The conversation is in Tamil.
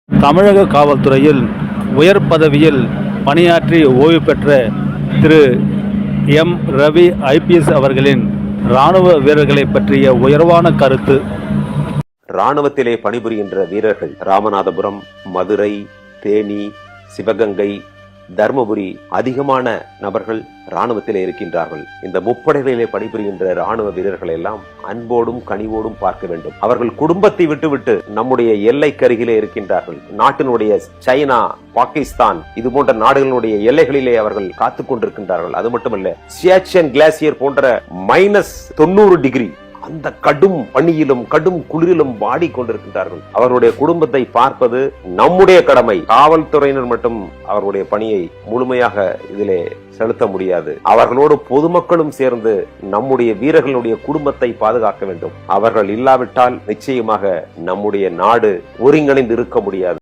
தமிழக காவல்துறையில் உயர் பதவியில் பணியாற்றி ஓய்வு பெற்ற திரு எம். ரவி ஐபிஎஸ் அவர்களின் இராணுவ வீரர்களை பற்றிய உயர்வான கருத்து. இராணுவத்திலே பணிபுரிகின்ற வீரர்கள் ராமநாதபுரம், மதுரை, தேனி, சிவகங்கை, தர்மபுரி அதிகமான நபர்கள் இராணுவத்திலே இருக்கின்றார்கள். இந்த முப்படைகளிலே பணிபுரிகின்ற இராணுவ வீரர்கள் எல்லாம் அன்போடும் கனிவோடும் பார்க்க வேண்டும். அவர்கள் குடும்பத்தை விட்டுவிட்டு நம்முடைய எல்லைக்கருகிலே இருக்கின்றார்கள். நாட்டினுடைய சைனா, பாகிஸ்தான் இது போன்ற நாடுகளுடைய எல்லைகளிலே அவர்கள் காத்துக் கொண்டிருக்கின்றார்கள். அது மட்டுமல்ல, சியாச்சன் கிளாசியர் போன்ற -90 அந்த கடும் பனியிலும் கடும் குளிரிலும் வாடிக்கொண்டிருக்கின்றார்கள். அவருடைய குடும்பத்தை பார்ப்பது நம்முடைய கடமை. காவல்துறையினர் மட்டும் அவருடைய பணியை முழுமையாக இதிலே செலுத்த முடியாது. அவர்களோடு பொதுமக்களும் சேர்ந்து நம்முடைய வீரர்களுடைய குடும்பத்தை பாதுகாக்க வேண்டும். அவர்கள் இல்லாவிட்டால் நிச்சயமாக நம்முடைய நாடு ஒருங்கிணைந்து இருக்க முடியாது.